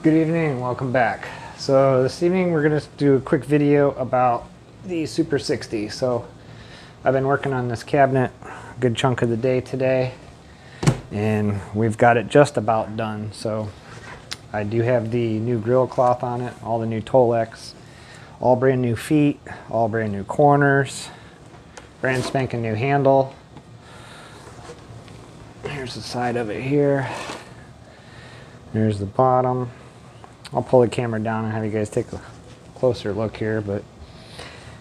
Good evening, welcome back. So this evening we're going to do a quick video about the Super 60. So I've been working on this cabinet a good chunk of the day today, and we've got it just about done. So I do have the new grill cloth on it, all the new Tolex, all brand new feet, all brand new corners, brand spanking new handle. Here's the side of it here. There's the bottom. I'll pull the camera down and have you guys take a closer look here, but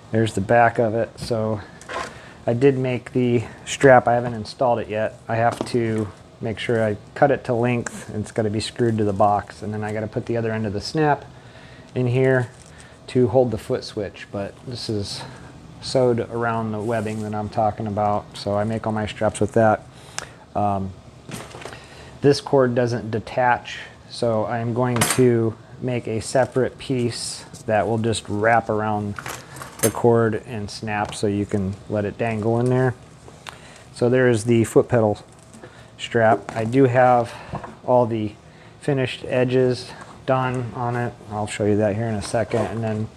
there's the back of it. So I did make the strap. I haven't installed it yet. I have to make sure I cut it to length, and it's got to be screwed to the box, and then I got to put the other end of the snap in here to hold the foot switch. But this is sewed around the webbing that I'm talking about, so I make all my straps with that. This cord doesn't detach, so I'm going to make a separate piece that will just wrap around the cord and snap, so you can let it dangle in there. So there's the foot pedal strap. I do have all the finished edges done on it. I'll show you that here in a second. And then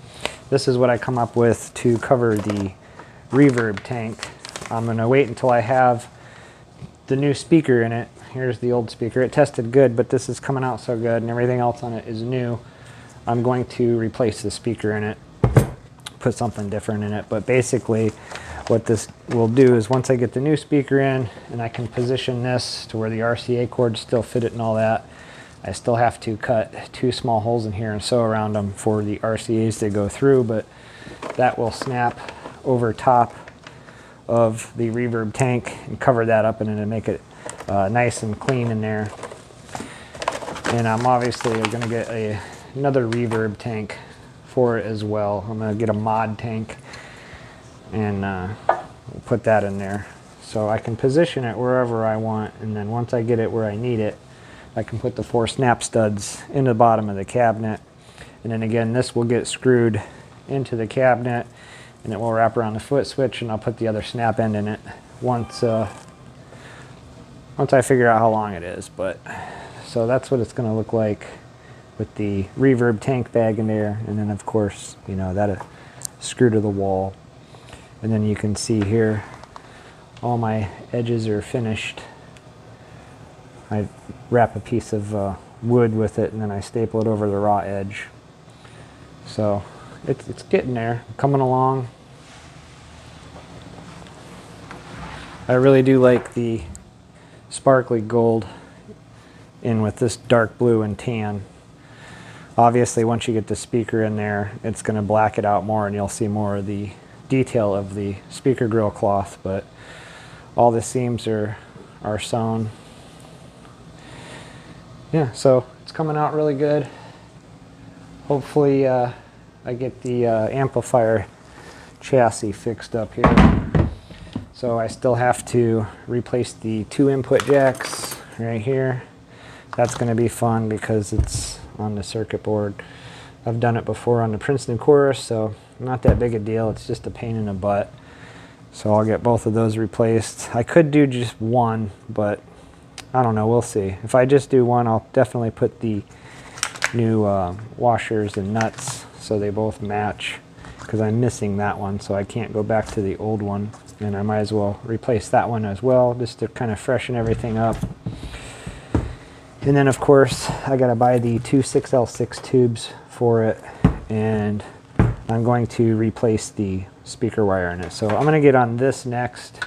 this is what I come up with to cover the reverb tank. I'm going to wait until I have the new speaker in it. Here's the old speaker. It tested good, but this is coming out so good and everything else on it is new. I'm going to replace the speaker in it, put something different in it. But basically what this will do is, once I get the new speaker in and I can position this to where the RCA cords still fit it and all that, I still have to cut 2 small holes in here and sew around them for the RCAs to go through, but that will snap over top of the reverb tank and cover that up, and then make it nice and clean in there. And I'm obviously going to get another reverb tank for it as well. I'm going to get a mod tank and we'll put that in there so I can position it wherever I want, and then once I get it where I need it, I can put the 4 snap studs in the bottom of the cabinet, and then again this will get screwed into the cabinet and it will wrap around the foot switch, and I'll put the other snap end in it once I figure out how long it is. But so that's what it's going to look like with the reverb tank bag in there, and then of course, you know, that screw to the wall. And then you can see here all my edges are finished. I wrap a piece of wood with it, and then I staple it over the raw edge. So it's getting there, coming along. I really do like the sparkly gold in with this dark blue and tan. Obviously once you get the speaker in there, it's going to black it out more and you'll see more of the detail of the speaker grill cloth, but all the seams are sewn. Yeah, so it's coming out really good. Hopefully I get the amplifier chassis fixed up here. So I still have to replace the 2 input jacks right here. That's going to be fun because it's on the circuit board. I've done it before on the Princeton Chorus, so not that big a deal. It's just a pain in the butt. So I'll get both of those replaced. I could do just one, but I don't know, we'll see. If I just do one, I'll definitely put the new washers and nuts so they both match, because I'm missing that one, so I can't go back to the old one, and I might as well replace that one as well, just to kind of freshen everything up. And then of course I gotta buy the 2 6L6 tubes for it, and I'm going to replace the speaker wire in it. So I'm gonna get on this next.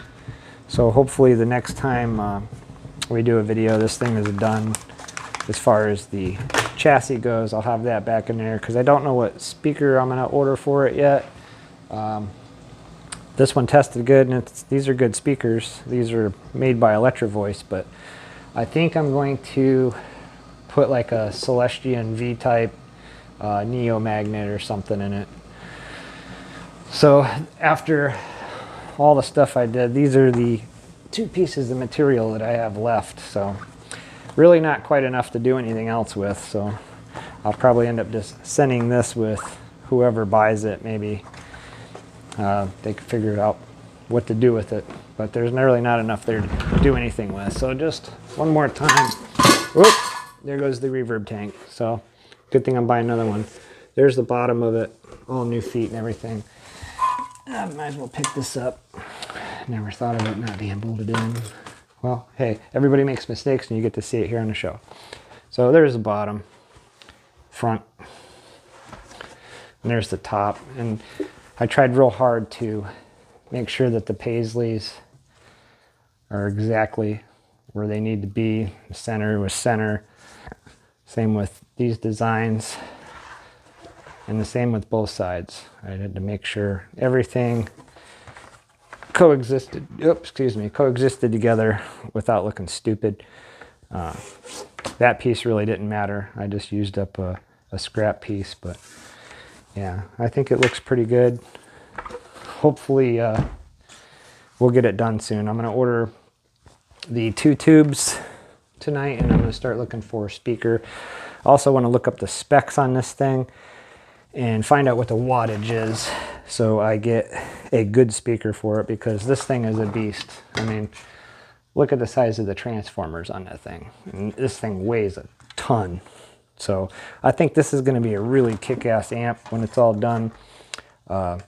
So hopefully the next time we do a video, this thing is done as far as the chassis goes. I'll have that back in there because I don't know what speaker I'm gonna order for it yet. This one tested good, and these are good speakers. These are made by Electro Voice, but I think I'm going to put like a Celestion V-type Neo magnet or something in it. So after all the stuff I did, these are the 2 pieces of material that I have left. So really not quite enough to do anything else with. So I'll probably end up just sending this with whoever buys it. Maybe they can figure out what to do with it, but there's really not enough there to do anything with. So just one more time, whoop, there goes the reverb tank. So Good thing I'm buying another one. There's the bottom of it, all new feet and everything. I might as well pick this up. Never thought of it not being bolted in. Well, hey, everybody makes mistakes and you get to see it here on the show. So there's the bottom, front, and there's the top. And I tried real hard to make sure that the paisleys are exactly where they need to be. The center was center. Same with these designs. And the same with both sides. I had to make sure everything coexisted together without looking stupid. That piece really didn't matter. I just used up a scrap piece, but yeah, I think it looks pretty good. Hopefully we'll get it done soon. I'm going to order the 2 tubes tonight, and I'm going to start looking for a speaker. I also want to look up the specs on this thing and find out what the wattage is so I get a good speaker for it, because this thing is a beast. I mean, look at the size of the transformers on that thing. And this thing weighs a ton. So I think this is going to be a really kick-ass amp when it's all done. I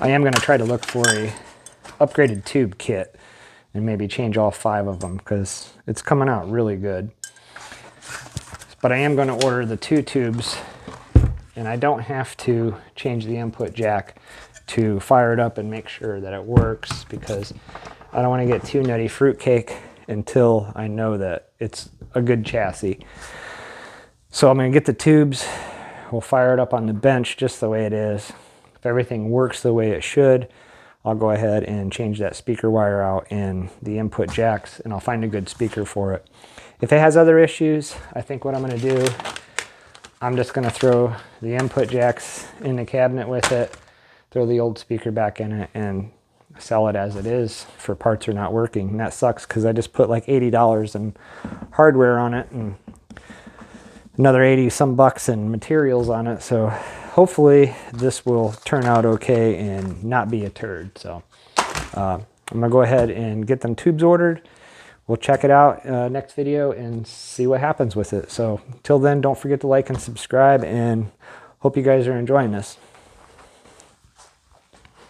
am going to try to look for a upgraded tube kit and maybe change all 5 of them, because it's coming out really good. But I am going to order the 2 tubes, and I don't have to change the input jack to fire it up and make sure that it works, because I don't want to get too nutty fruitcake until I know that it's a good chassis. So I'm going to get the tubes. We'll fire it up on the bench just the way it is. If everything works the way it should, I'll go ahead and change that speaker wire out and the input jacks, and I'll find a good speaker for it. If it has other issues, I think what I'm going to do, I'm just going to throw the input jacks in the cabinet with it, throw the old speaker back in it, and sell it as it is for parts are not working. And that sucks, because I just put like $80 in hardware on it and another 80 some bucks in materials on it. So hopefully this will turn out okay and not be a turd. So I'm gonna go ahead and get them tubes ordered. We'll check it out next video and see what happens with it. So till then, don't forget to like and subscribe, and hope you guys are enjoying this.